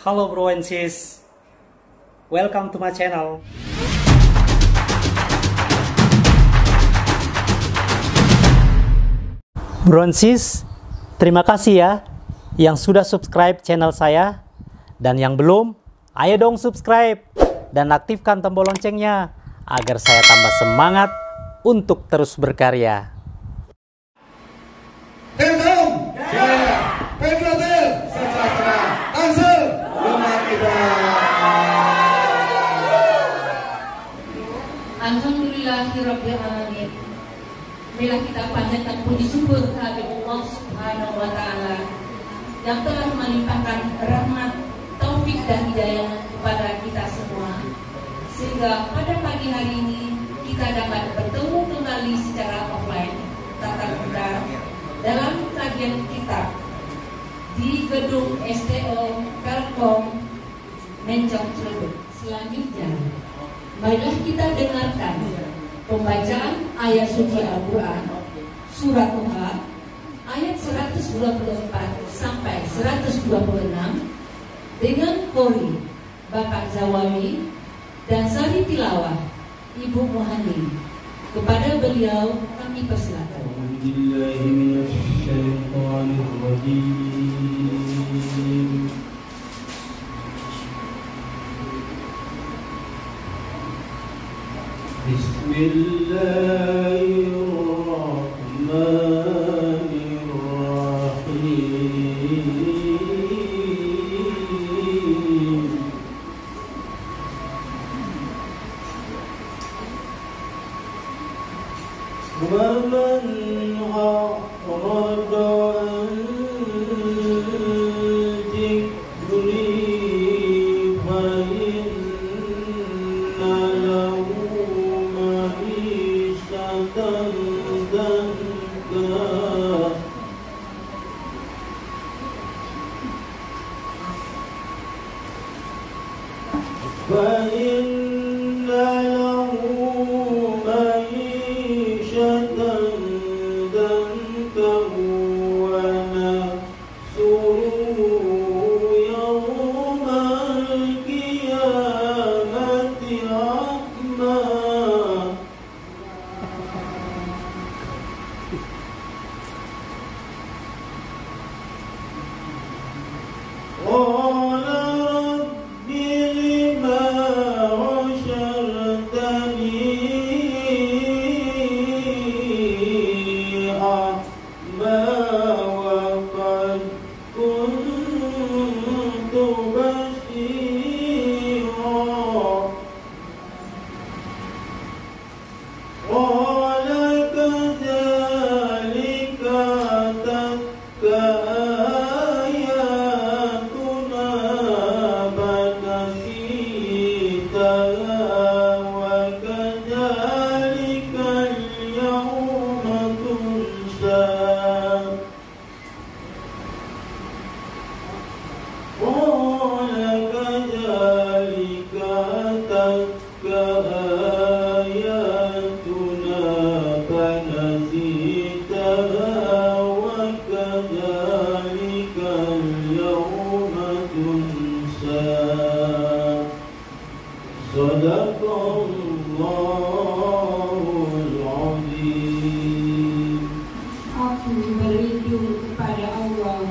Halo bro and sis, welcome to my channel. Bro and sis, terima kasih ya yang sudah subscribe channel saya. Dan yang belum, ayo dong subscribe dan aktifkan tombol loncengnya agar saya tambah semangat untuk terus berkarya. Telkom Jaya, Petrotel sejahtera, Tangsel rumah kita. Alhamdulillahirabbil alamin. Marilah kita panjatkan puji syukur kehadirat Allah Subhanahu wa taala yang telah melimpahkan rahmat, taufik dan hidayah kepada kita semua, sehingga pada pagi hari ini kita dapat bertemu kembali secara offline tatap muka dalam kajian kitab di gedung STO Telkom Mencong Ciledug. Selanjutnya, marilah kita dengarkan pembacaan ayat suci Al-Quran Surat Tuhan ayat 124 sampai 126 dengan Qori Bapak Zawawi dan Sari Tilawah Ibu Muhani. Kepada beliau kami persilakan. ومن أعرض عن ذكري فإن له معيشة ضنكا فإن له معيشة ضنكا ونحشره يوم القيامة أعمى قال رب لما حشرتني أعمى وقد كنت بصيرا قال كذلك أتتك آياتنا فنسيتها وكذلك اليوم تنسى قال كذلك أتتك آياتنا فنسيتها وكذلك اليوم تنسى صدق الله العظيم. Aku berlindung kepada Allah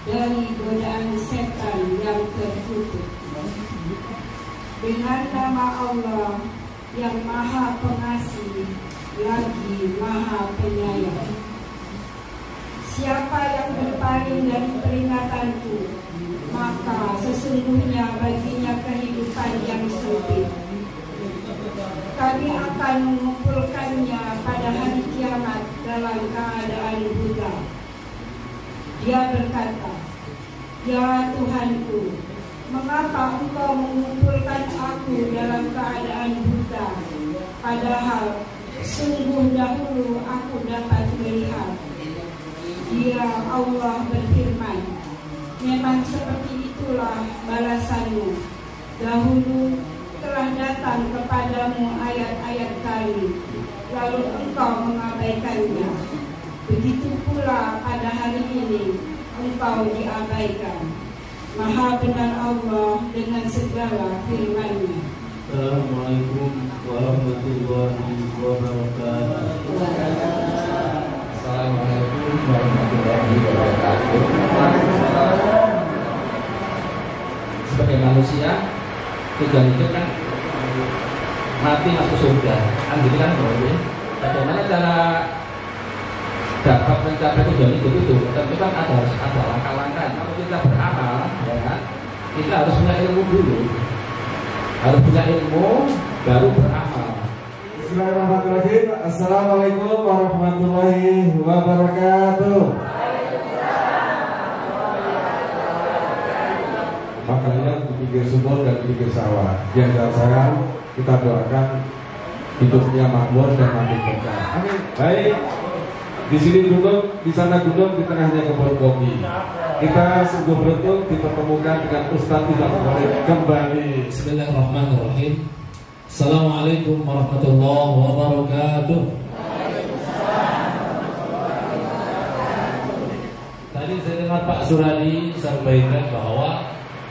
dari godaan setan yang terkutuk. Dengan nama Allah yang Maha Pengasih lagi Maha Penyayang. Siapa yang berpaling dari peringatanku, maka sesungguhnya baginya kehidupan yang sempit. Kami akan mengumpulkannya pada hari kiamat dalam keadaan buta. Dia berkata, "Ya Tuhanku, mengapa Engkau mengumpulkan aku dalam keadaan buta, padahal sungguh dahulu aku dapat melihat?" Dia Allah berfirman, "Memang seperti itulah balasanmu. Dahulu telah datang kepadamu ayat-ayat Kami, lalu engkau mengabaikannya. Begitu pula pada hari ini engkau diabaikan. Maha benar Allah dengan segala firman-Nya. Assalamualaikum warahmatullahi wabarakatuh. Assalamualaikum warahmatullahi wabarakatuh. Sebagai manusia, tujuan hidup kan mati masuk surga. Kan gitu kan, bagaimana cara dapat mencapai tujuan hidup itu? Tentu kan ada langkah-langkah. Kalau kita beramal, ya kan, kita harus punya ilmu dulu. Harus punya ilmu, baru beramal. Bismillahirrahmanirrahim. Assalamualaikum warahmatullahi wabarakatuh. Makanya di pinggir sumur dan di pinggir sawah. Yang sekarang kita doakan hidupnya makmur dan makin berkah. Amin. Baik. Di sini gunung, di sana gunung, di tengahnya kebun kopi. Kita sungguh beruntung dipertemukan dengan Ustadz tidak boleh kembali. Bismillahirrahmanirrahim. Assalamualaikum warahmatullahi wabarakatuh. Tadi saya dengar Pak Suradi sampaikan bahwa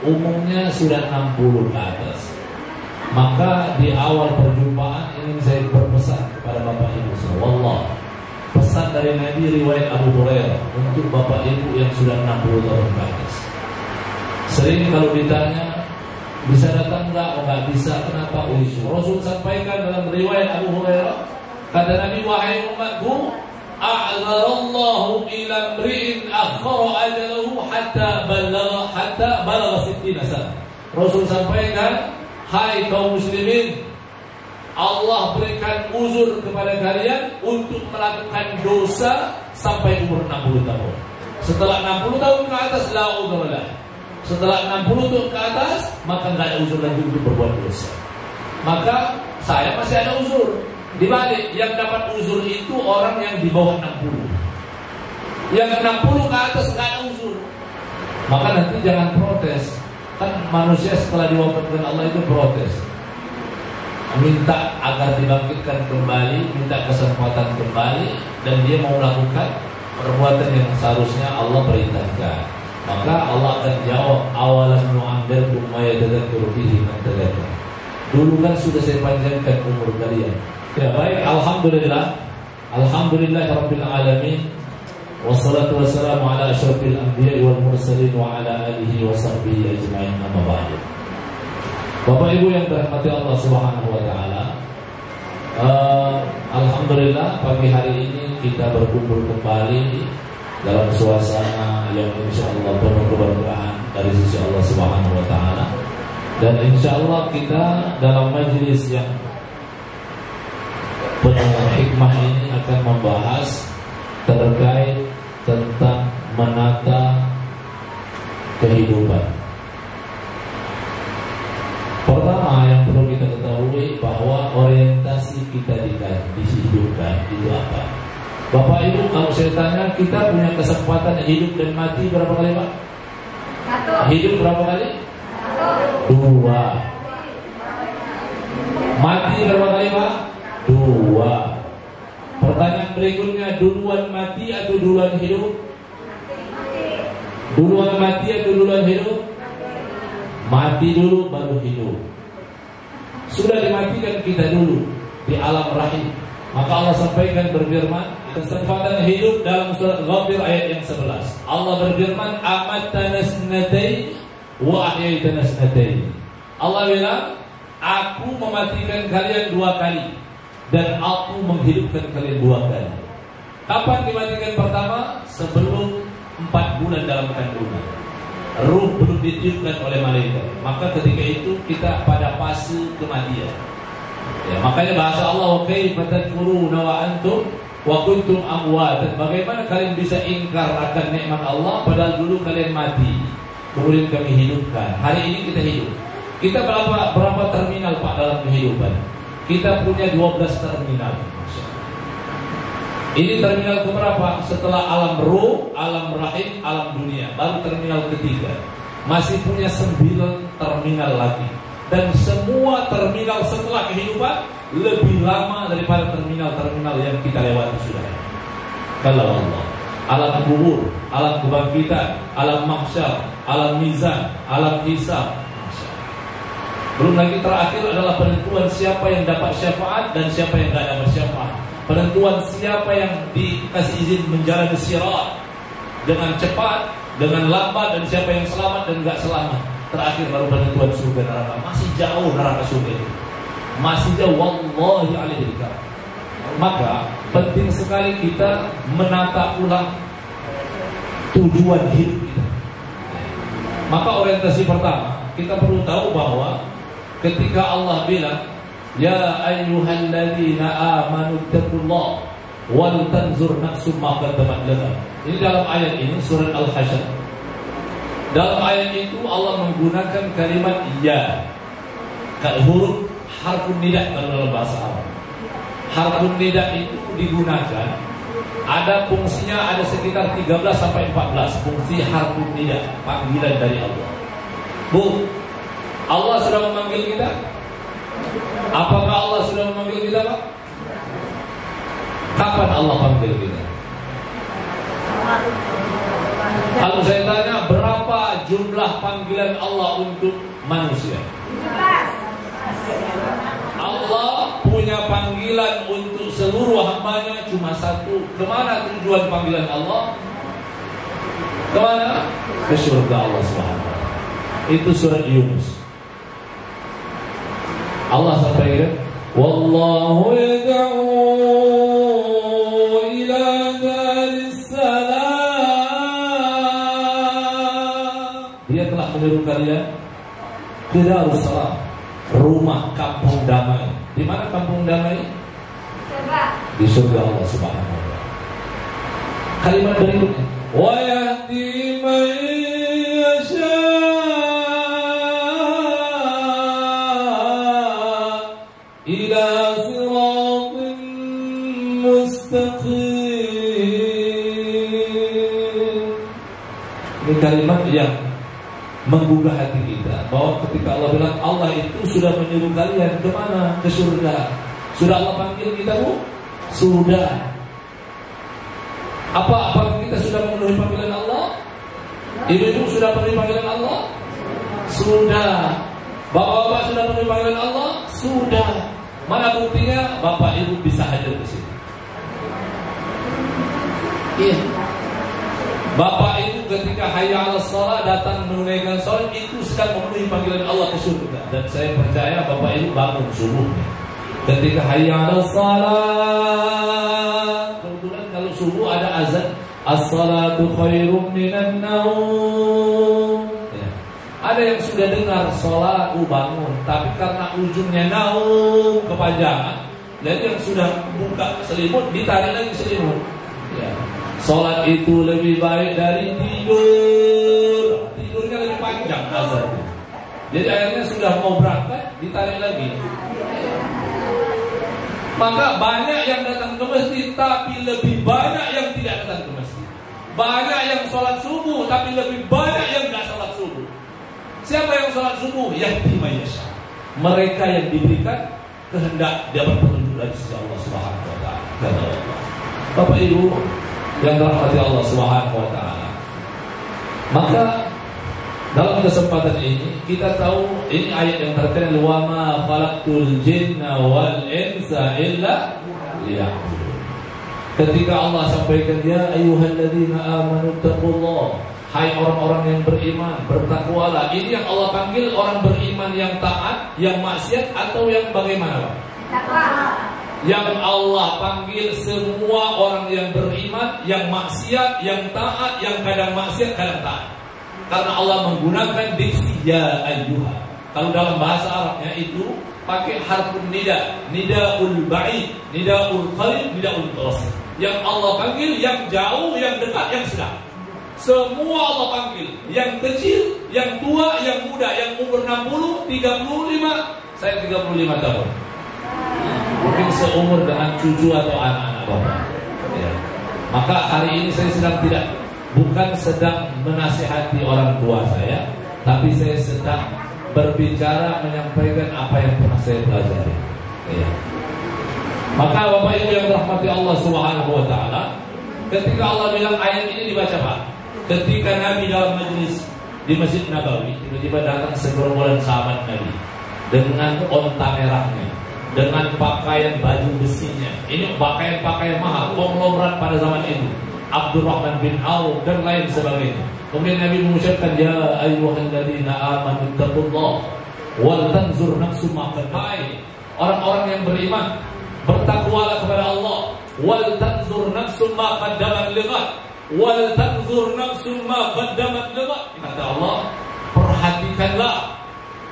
umumnya sudah 60 ke atas. Maka di awal perjumpaan ingin saya berpesan kepada Bapak Ibu semua. Pesan dari Nabi riwayat Abu Hurairah untuk Bapak Ibu yang sudah 60 tahun ke atas. Sering kalau ditanya bisa datang enggak? Oh enggak bisa. Kenapa? Rasul sampaikan dalam riwayat Abu Hurairah, kata Nabi, wahai umatku, a'dzarallahu ila mri'in akhara ajalahu hatta balagha 60 sana. Rasul sampaikan, hai kaum muslimin, Allah berikan uzur kepada kalian untuk melakukan dosa sampai umur 60 tahun. Setelah 60 tahun ke atas, la udhurlah. Setelah 60 tahun ke atas, maka nggak ada uzur lagi untuk berbuat dosa. Maka saya masih ada uzur. Di balik yang dapat uzur itu orang yang di bawah 60. Yang 60 ke atas nggak ada uzur. Maka nanti jangan protes. Kan manusia setelah diwafatkan Allah itu protes. Minta agar dibangkitkan kembali, minta kesempatan kembali, dan dia mau melakukan perbuatan yang seharusnya Allah perintahkan. Maka Allah akan jawab, awalan nu'ammirkum ma yatadhakkaru fihi man tadhakkar. Dulu kan sudah saya panjangkan umur kalian. Ya baik, alhamdulillah. Alhamdulillahirabbil alamin. Wassalatu wassalamu ala asyrafil anbiya'i wal mursalin wa ala alihi wa sahbihi ajma'in, amma ba'du. Bapak Ibu yang dirahmati Allah Subhanahu wa taala, alhamdulillah pagi hari ini kita berkumpul kembali dalam suasana yang insyaallah penuh keberkahan dari sisi Allah Subhanahu wa taala. Dan insyaallah kita dalam majelis yang penuh hikmah ini akan membahas terkait tentang menata kehidupan. Pertama yang perlu kita ketahui bahwa orientasi kita dihidupkan itu apa? Bapak Ibu, kalau saya tanya, kita punya kesempatan hidup dan mati berapa kali, Pak? 1. Hidup berapa kali? 1. 2. Mati berapa kali, Pak? 2. Pertanyaan berikutnya, duluan mati atau duluan hidup? Duluan mati atau duluan hidup? Mati dulu baru hidup. Sudah dimatikan kita dulu di alam rahim. Maka Allah sampaikan berfirman, kesempatan hidup dalam surat Ghafir ayat yang 11. Allah berfirman, amattana snatayn wa ahyaitana snatayn. Allah bilang, aku mematikan kalian 2 kali dan aku menghidupkan kalian 2 kali. Kapan dimatikan pertama? Sebelum 4 bulan dalam kandungan. Ruh belum ditiupkan oleh malaikat. Maka ketika itu kita pada fase kematian. Ya, makanya bahasa Allah, kaifa tadkuruna wa antum wa kuntum amwatan. Bagaimana kalian bisa ingkar akan nikmat Allah padahal dulu kalian mati. Kemudian kami hidupkan. Hari ini kita hidup. Kita berapa terminal Pak dalam kehidupan? Kita punya 12 terminal. Ini terminal keberapa? Setelah alam ruh, alam rahim, alam dunia, baru terminal ketiga. Masih punya 9 terminal lagi. Dan semua terminal setelah kehidupan lebih lama daripada terminal-terminal yang kita lewati sudah. Kalau Allah, alam kubur, alam kebangkitan, alam mahsyar, alam mizan, alam hisab. Belum lagi terakhir adalah penentuan siapa yang dapat syafaat dan siapa yang tidak dapat syafaat. Penentuan siapa yang dikasih izin menjalani sirat dengan cepat, dengan lambat, dan siapa yang selamat dan tidak selamat. Terakhir baru penentuan surga neraka. Masih jauh neraka surga itu. Masih jauh, wallahi alaihi. Maka penting sekali kita menata ulang tujuan hidup kita. Maka orientasi pertama, kita perlu tahu bahwa ketika Allah bilang, ya ayyuhalladzina amanu taqullaha wal tanzur nafsum ma qaddamat laghad. Ini dalam ayat ini surat Al-Hasyr. Dalam ayat itu Allah menggunakan kalimat ya, huruf harfun nida dalam bahasa Arab. Harfun nida itu digunakan, ada fungsinya ada sekitar 13 sampai 14 fungsi harfun nida, panggilan dari Allah. Bu, Allah sudah memanggil kita? Apakah Allah sudah memanggil kita, Pak? Kapan Allah panggil kita? Kalau saya tanya, berapa jumlah panggilan Allah untuk manusia? Allah punya panggilan untuk seluruh hambanya cuma satu. Kemana tujuan panggilan Allah? Kemana? Ke surga Allah SWT. Itu surat Yunus. Allah sampaikan, wallahu yad'u ila daris salam. Dia telah menyeru kalian ke Darus Salam, rumah kampung damai. Di mana kampung damai? Di surga Allah Subhanahu wa taala. Kalimat berikutnya, wa yahdi man yasha ila siratin mustaqim. Ini kalimat yang menggugah hati kita, bahwa ketika Allah bilang Allah itu sudah menyuruh kalian kemana? Ke surga. Sudah Allah panggil kita, Bu? Sudah. Apa kita sudah memenuhi panggilan Allah? Ibu-ibu sudah memenuhi panggilan Allah? Sudah. Bapak-bapak sudah memenuhi panggilan Allah? Sudah. Mana buktinya? Bapak ibu bisa hadir di sini. Iya. Bapak ibu ketika hayya 'alas shalah datang menunaikan salat itu sedang memenuhi panggilan Allah ke surga. Dan saya percaya bapak ibu bangun subuhnya. Ketika hayya 'alas shalah, kebetulan kalau subuh ada azan, as-salatu khairum minan naum. Ya. Ada yang sudah dengar salat bangun, tapi karena ujungnya naum kepanjangan, jadi yang sudah buka selimut ditarik lagi selimut. Ya. Salat itu lebih baik dari tidur. Tidurnya lebih panjang azan. Jadi akhirnya sudah mau berangkat ditarik lagi. Maka banyak yang datang ke masjid, tapi lebih banyak yang tidak datang ke masjid. Banyak yang sholat subuh, tapi lebih banyak yang tidak sholat subuh. Siapa yang sholat subuh? Yahdi man yasha. Mereka yang diberikan kehendak dapat petunjuk dari sisi Allah Subhanahu wa taala. Bapak Ibu yang dirahmati Allah Subhanahu wa taala. Maka dalam kesempatan ini kita tahu ini ayat yang terkenal, wa ma khalaqtul jinna wal insa illa liya'budun. Ketika Allah sampaikan ya ayyuhalladzina amanu taqullaha, hai orang-orang yang beriman, bertakwalah. Ini yang Allah panggil orang beriman yang taat, yang maksiat atau yang bagaimana, Pak? Takwa. Yang Allah panggil semua orang yang beriman, yang maksiat, yang taat, yang kadang maksiat, kadang taat. Karena Allah menggunakan diksi ya ayyuha. Kalau dalam bahasa Arabnya itu pakai harfun nida, nidaul ba'id, nidaul qarib, nidaul qasid. Yang Allah panggil yang jauh, yang dekat, yang sedang. Semua Allah panggil, yang kecil, yang tua, yang muda, yang umur 60, 35, saya 35 tahun. Mungkin seumur dengan cucu atau anak-anak Bapak. Ya. Maka hari ini saya bukan sedang menasihati orang tua saya, tapi saya sedang berbicara menyampaikan apa yang pernah saya pelajari. Ya. Maka Bapak Ibu yang dirahmati Allah Subhanahu wa taala, ketika Allah bilang ayat ini dibaca, Pak. Ketika Nabi dalam majlis di Masjid Nabawi, tiba-tiba datang segerombolan sahabat Nabi dengan onta merahnya, dengan pakaian baju besinya. Ini pakaian-pakaian mahal, konglomerat pada zaman itu. Abdurrahman bin Auf dan lain sebagainya. Kemudian Nabi mengucapkan, ya ayyuhalladzina amanu taqullaha wal tanzur nafsum ma qaddamat. Orang-orang yang beriman, bertakwalah kepada Allah. Wal tanzur nafsum ma qaddamat lighad. Wal tanzur nafsum ma qaddamat lighad. Kata Allah, perhatikanlah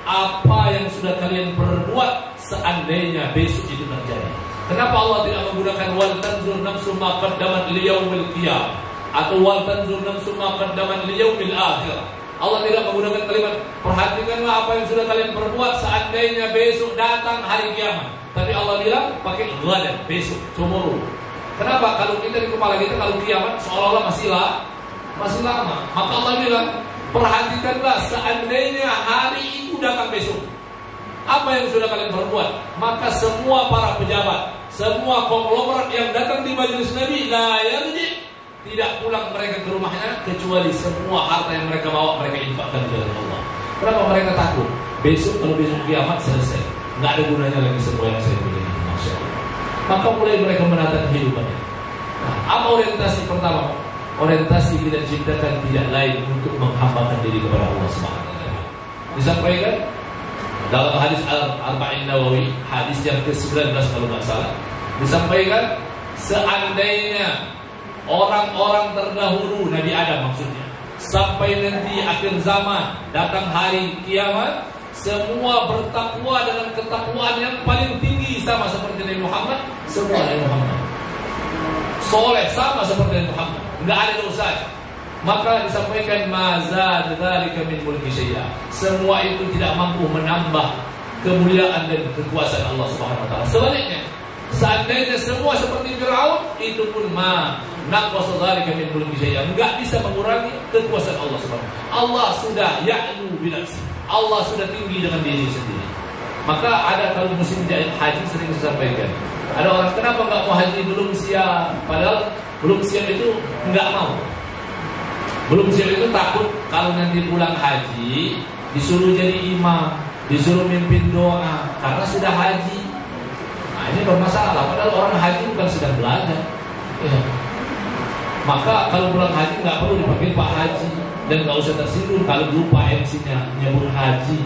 apa yang sudah kalian perbuat seandainya besok itu terjadi. Kenapa Allah tidak menggunakan wal tanzur nafsum ma qaddamat liyaumil qiyamah atau wal tanzur nafsum ma qaddamat liyaumil akhirah? Allah tidak menggunakan kalimat perhatikanlah apa yang sudah kalian perbuat seandainya besok datang hari kiamat. Tapi Allah bilang pakai ghadan, besok, tomorrow. Kenapa? Kalau kita di kepala kita kalau kiamat seolah-olah masih lama. Maka Allah bilang perhatikanlah seandainya hari itu datang besok. Apa yang sudah kalian perbuat? Maka semua para pejabat, semua konglomerat yang datang di majelis Nabi, la yarji, tidak pulang mereka ke rumahnya kecuali semua harta yang mereka bawa mereka infakkan di jalan Allah. Kenapa mereka takut? Besok kalau besok kiamat selesai, nggak ada gunanya lagi semua yang saya punya. Masya Allah. Maka mulai mereka menata kehidupannya. Nah, apa orientasi pertama? Orientasi kita ciptakan tidak lain untuk menghambakan diri kepada Allah Subhanahu wa taala. Disampaikan dalam hadis Al-Arba'in Nawawi, hadis yang ke-19 kalau nggak salah, disampaikan seandainya orang-orang terdahulu Nabi Adam maksudnya sampai nanti akhir zaman datang hari kiamat, semua bertakwa dengan ketakwaan yang paling tinggi sama seperti Nabi Muhammad, semua Nabi Muhammad soleh sama seperti Nabi Muhammad, nggak ada dosa. Maka disampaikan mazad dzalika min mulki syai'a. Semua itu tidak mampu menambah kemuliaan dan kekuasaan Allah Subhanahu wa taala. Sebaliknya, seandainya semua seperti Firaun, itu pun naqasa dzalika min mulki syai'a. Enggak bisa mengurangi kekuasaan Allah Subhanahu wa taala. Allah sudah ya'lu bi nafsi. Allah sudah tinggi dengan diri sendiri. Maka ada kalau musim haji sering disampaikan. Ada orang kenapa enggak mau haji belum siap? Padahal belum siap itu enggak mau. Belum siap itu takut kalau nanti pulang haji disuruh jadi imam, disuruh mimpin doa karena sudah haji. Nah ini bermasalah. Padahal orang haji bukan sedang belajar. Ya. Maka kalau pulang haji nggak perlu dipanggil Pak Haji dan nggak usah tersinggung kalau lupa MC-nya nyebut haji.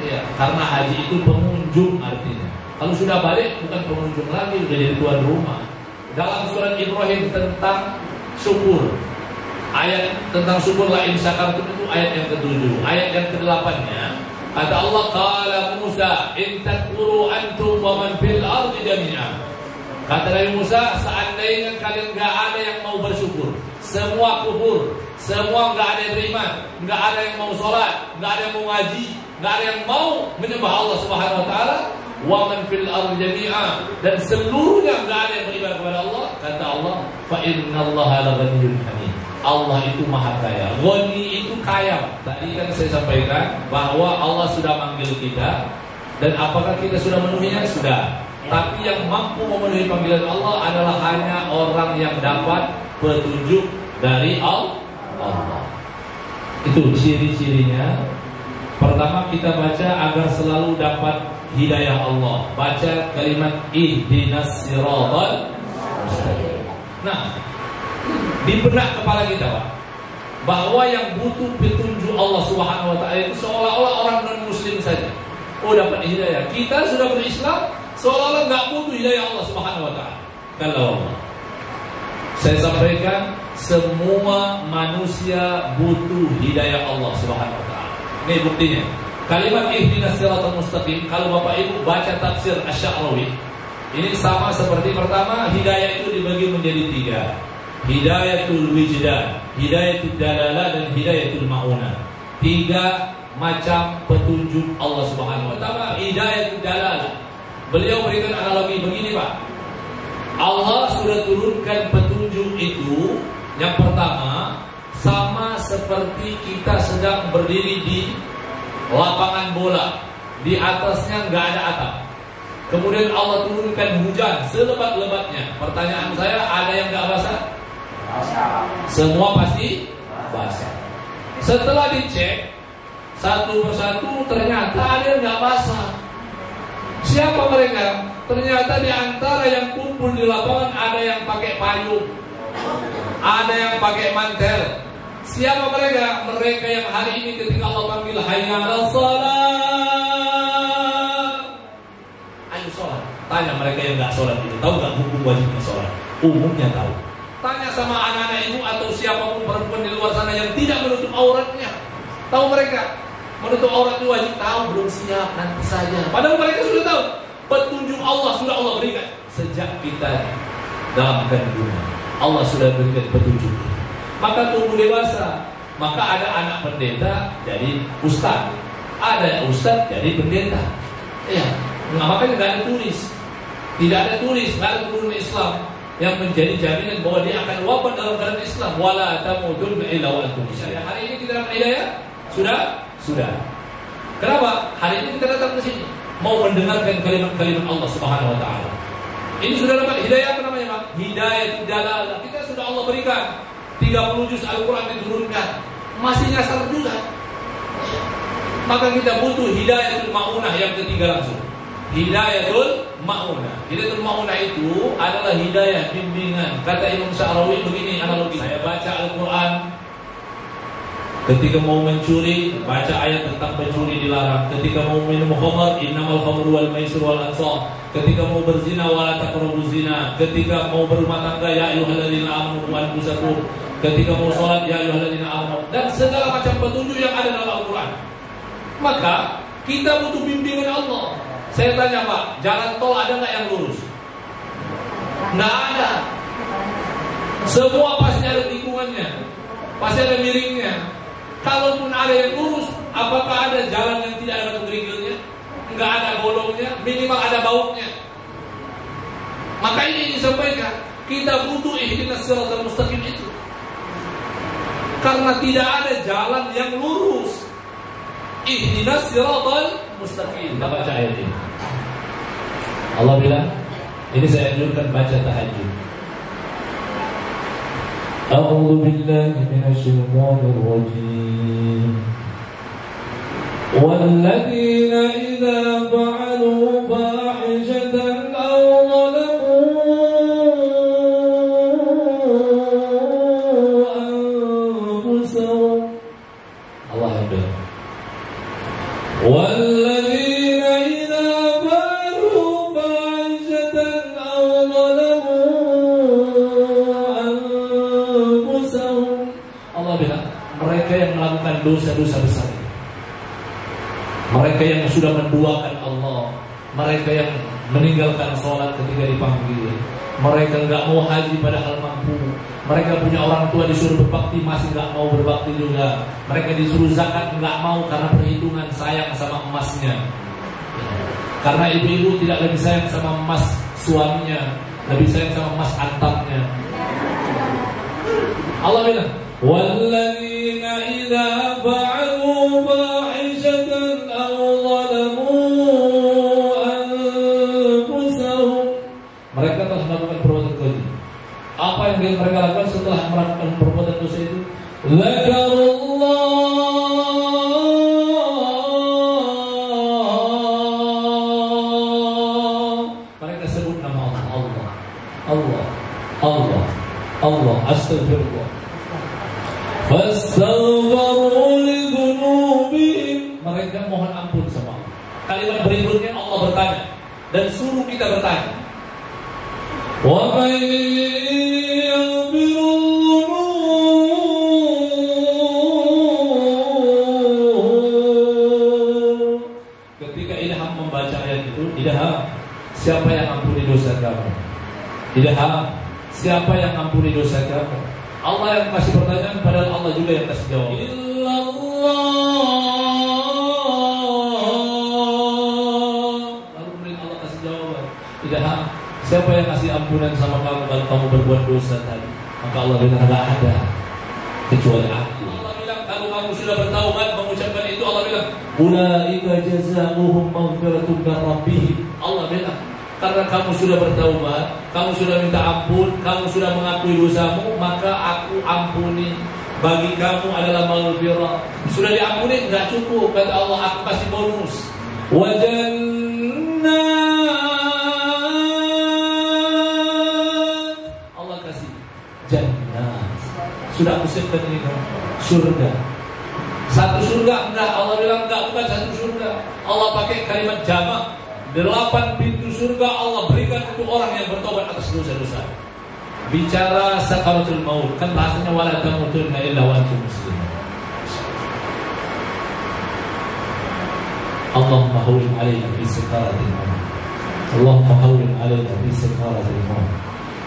Ya, karena haji itu pengunjung artinya. Kalau sudah balik bukan pengunjung lagi, sudah jadi tuan rumah. Dalam surat Ibrahim tentang syukur. Ayat tentang syukur la in syakartum itu ayat yang ke-7. Ayat yang ke-8-nya kata Allah qala Musa in takfuru antum wa man fil ardi jami'an. Kata Nabi Musa, seandainya kalian enggak ada yang mau bersyukur, semua kufur, semua enggak ada yang beriman, enggak ada yang mau sholat, enggak ada yang mau ngaji, enggak ada yang mau menyembah Allah Subhanahu wa taala, wa man fil ardi jami'an, dan seluruhnya enggak ada yang beriman kepada Allah, kata Allah, fa innallaha laghaniyyun hamid. Allah itu maha kaya. Ghani itu kaya. Tadi kan saya sampaikan bahwa Allah sudah manggil kita, dan apakah kita sudah memenuhinya? Sudah. Tapi yang mampu memenuhi panggilan Allah adalah hanya orang yang dapat petunjuk dari Allah. Itu ciri-cirinya. Pertama kita baca agar selalu dapat hidayah Allah. Baca kalimat ihdinas siratal mustaqim. Nah, di benak kepala kita Pak, bahwa yang butuh petunjuk Allah Subhanahu wa taala itu seolah-olah orang non-muslim saja. Oh dapat hidayah. Kita sudah berislam seolah-olah nggak butuh hidayah Allah Subhanahu wa taala. Kalau saya sampaikan semua manusia butuh hidayah Allah Subhanahu wa taala. Ini buktinya. Kalimat ihdinas siratal mustaqim kalau Bapak Ibu baca tafsir Asy-Sya'rawi, ini sama seperti pertama hidayah itu dibagi menjadi 3. Hidayatul wijdan, hidayatul dalalah, dan hidayatul ma'unah. 3 macam petunjuk Allah Subhanahu wa taala. Hidayatul dalalah, beliau berikan analogi begini Pak. Allah sudah turunkan petunjuk itu. Yang pertama, sama seperti kita sedang berdiri di lapangan bola, di atasnya nggak ada atap. Kemudian Allah turunkan hujan selebat-lebatnya. Pertanyaan saya, ada yang nggak basah? Semua pasti basah. Setelah dicek satu persatu ternyata ada yang nggak basah. Siapa mereka? Ternyata di antara yang kumpul di lapangan ada yang pakai payung, ada yang pakai mantel. Siapa mereka? Mereka yang hari ini ketika Allah panggil hayya 'alas shalah, ayo sholat. Tanya mereka yang nggak sholat itu, tahu nggak hukum wajibnya sholat? Umumnya tahu. Tanya sama anak-anak ibu atau siapapun perempuan di luar sana yang tidak menutup auratnya, tahu mereka menutup aurat itu wajib? Tahu, belum siap, nanti saja. Padahal mereka sudah tahu. Petunjuk Allah sudah Allah berikan sejak kita dalam kandungan. Allah sudah berikan petunjuk. Maka tumbuh dewasa, maka ada anak pendeta jadi ustaz, ada ustaz jadi pendeta. Ya, nah, makanya nggak ada tulis, tidak ada tulis, nggak ada turunan Islam yang menjadi jaminan bahwa dia akan wafat dalam keadaan Islam. Wala tamutunna illa wa antum muslimun. Hari ini kita dapat hidayah, sudah. Kenapa? Hari ini kita datang ke sini mau mendengarkan kalimat-kalimat Allah Subhanahu wa taala. Ini sudah dapat hidayah, apa namanya, Pak? Hidayah dalalah. Kita sudah Allah berikan 30 juz Al-Qur'an diturunkan. Masih nyasar juga. Maka kita butuh hidayatul ma'unah yang ketiga langsung. Hidayatul ma'unah. Hidayatul ma'unah itu adalah hidayah bimbingan. Kata Imam Sya'rawi begini analogi. Saya baca Al-Qur'an, ketika mau mencuri, baca ayat tentang pencuri dilarang. Ketika mau minum khamar, innamal khamru wal maisir wal ansab. Ketika mau berzina, wala taqrabuz zina. Ketika mau berumah tangga, ya ayyuhalladzina amanu qu anfusakum. Ketika mau sholat, ya ayyuhalladzina amanu. Dan segala macam petunjuk yang ada dalam Al-Quran. Maka kita butuh bimbingan Allah. Saya tanya, Pak, jalan tol ada nggak yang lurus? Nggak ada. Semua pasti ada tikungannya, pasti ada miringnya. Kalaupun ada yang lurus, apakah ada jalan yang tidak ada batu kerikilnya? Nggak ada bolongnya, minimal ada bautnya. Maka ini disampaikan, kita butuh ihdinas siratal mustaqim itu. Karena tidak ada jalan yang lurus. Ihdinas siratal mustaqim. Kita baca ayat ini. Allah bilang, ini saya anjurkan baca tahajud. A'udzu billahi minasyaitonir rajim. والذين إذا فعلوا فاحشة أو ظلموا أنفسهم الله أكبر والذين إذا فعلوا فاحشة أو ظلموا أنفسهم Allah bilang mereka yang melakukan dosa-dosa besar, mereka yang sudah menduakan Allah, mereka yang meninggalkan sholat ketika dipanggil, mereka nggak mau haji padahal mampu, mereka punya orang tua disuruh berbakti masih nggak mau berbakti juga, mereka disuruh zakat nggak mau karena perhitungan sayang sama emasnya, karena ibu-ibu tidak lebih sayang sama emas suaminya, lebih sayang sama emas antamnya. Allah bilang, walladzina idza fa'alu fahishatan aw zalamu anfusahum. Mereka telah melakukan perbuatan keji. Apa yang mereka lakukan setelah melakukan perbuatan dosa itu? Zakarullah. Mereka sebut nama Allah. Allah, Allah, Allah, astagfirullah. Fastaghfiru li dzunubihim. Mereka mohon ampun sama Allah. Kalimat berikutnya Allah bertanya dan suruh kita bertanya. Wa may yaghfiru dzunub. Ketika Ilham membaca ayat itu, Ilham, siapa yang ampuni dosa kamu? Ilham, siapa yang ampuni dosa kamu? Allah yang kasih pertanyaan, padahal Allah juga yang kasih jawab. Illallah. Lalu kemudian Allah kasih jawaban. Tidak, siapa yang kasih ampunan sama kamu kalau kamu berbuat dosa tadi? Maka Allah bilang, tidak ada kecuali aku. Allah bilang, kalau kamu sudah bertaubat mengucapkan itu, Allah bilang, ulaika jazaohum maghfiratun min rabbihim. Allah bilang, karena kamu sudah bertaubat, kamu sudah minta ampun, kamu sudah mengakui dosamu, maka aku ampuni. bagi kamu adalah maghfirah. Sudah diampuni enggak cukup, kata Allah, aku kasih bonus. Wa jannat, Allah kasih jannat. Sudah aku siapkan ini surga. Satu surga enggak, Allah bilang enggak, bukan satu surga. Allah pakai kalimat jamak. 8 pintu surga Allah berikan untuk orang yang bertobat atas dosa-dosa. Bicara sakaratul maut, kan bahasanya wala tamutunna illa wa antum muslimun. Allahumma hawwin 'alaina fi sakaratil maut. Allahumma hawwin 'alaina fi sakaratil maut.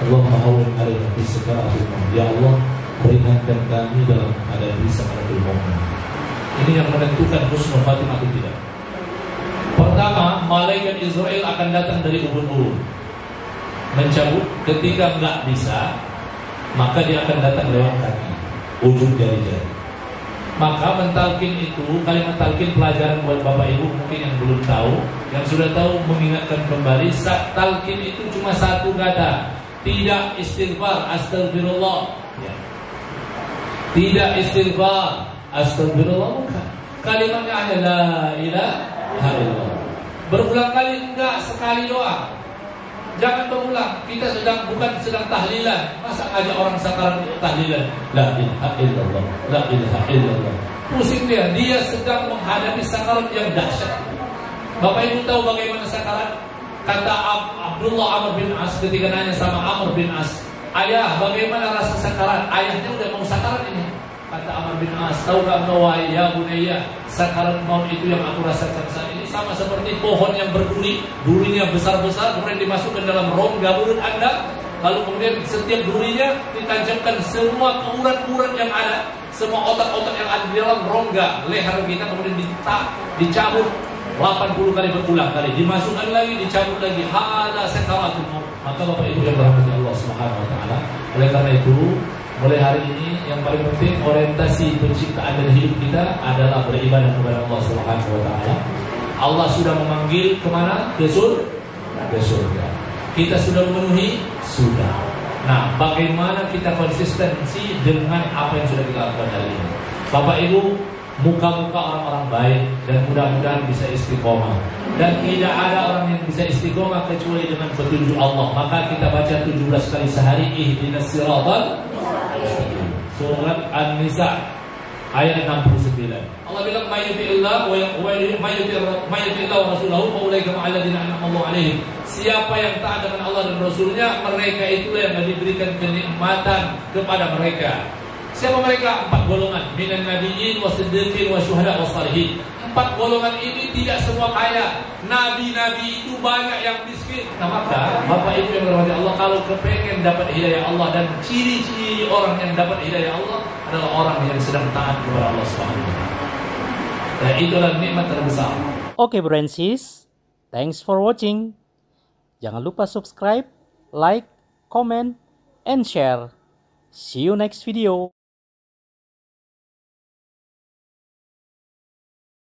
Allahumma hawwin 'alaina fi sakaratil maut. Ya Allah, ringankan kami dalam menghadapi sakaratul maut. Ini yang menentukan husnul khatimah atau tidak. Pertama, malaikat Israel akan datang dari ubun-ubun, mencabut. Ketika enggak bisa, maka dia akan datang lewat kaki, ujung jari-jari. Maka mentalkin itu, kalimat talkin pelajaran buat bapak ibu mungkin yang belum tahu. Yang sudah tahu mengingatkan kembali, talkin itu cuma satu kata, tidak istighfar, astagfirullah ya. Tidak istighfar, astagfirullah, bukan. Kalimatnya hanya la ilaha illallah. Berulang kali enggak, sekali doang. Jangan berulang. Kita bukan sedang tahlilan. Masa aja orang sakarat tahlilan la ilaha illallah, la ilaha illallah. Pusing dia sedang menghadapi sakarat yang dahsyat. Bapak Ibu tahu bagaimana sakarat? Kata Abdullah Amr bin As ketika nanya sama Amr bin As, "Ayah, bagaimana rasa sakarat?" Ayahnya udah mau sakarat ini. Kata Amr bin As, "Tahu gak engkau wahai ya bunayya, sakarat maut itu yang aku rasakan saat ini sama seperti pohon yang berduri, durinya besar-besar, kemudian dimasukkan dalam rongga mulut Anda, lalu kemudian setiap durinya ditancapkan semua urat-urat yang ada, semua otak-otak yang ada di dalam rongga leher kita, kemudian dicabut 80 kali berulang kali, dimasukkan lagi, dicabut lagi. Hada sakaratul maut." Maka Bapak Ibu yang dirahmati Allah Subhanahu wa taala, oleh karena itu mulai hari ini yang paling penting orientasi penciptaan dan hidup kita adalah beribadah kepada Allah Subhanahu wa taala. Allah sudah memanggil kemana? Ke surga. Kita sudah memenuhi? Sudah. Nah, bagaimana kita konsistensi dengan apa yang sudah kita lakukan hari ini? Bapak Ibu, muka-muka orang-orang baik dan mudah-mudahan bisa istiqomah. Dan tidak ada orang yang bisa istiqomah kecuali dengan petunjuk Allah. Maka kita baca 17 kali sehari, ihdinas siratal mustaqim. Surat An-Nisa ayat 69. Allah bilang mayyuti'illah wa rasulahu fa ulaika ma'al ladzina an'ama Allahu 'alaihim. Siapa yang taat dengan Allah dan Rasulnya, mereka itulah yang diberikan kenikmatan kepada mereka. Siapa mereka? 4 golongan, minan nabiyyin wasiddiqin wasyuhada wassalihin. 4 golongan ini tidak semua kaya. Nabi-nabi itu banyak yang miskin. Nah, maka Bapak Ibu yang dirahmati Allah, kalau kepengen dapat hidayah Allah, dan ciri-ciri orang yang dapat hidayah Allah adalah orang yang sedang taat kepada Allah Subhanahu wa taala. Dan itulah nikmat terbesar. Oke, bro and sis, thanks for watching. Jangan lupa subscribe, like, comment, and share. See you next video.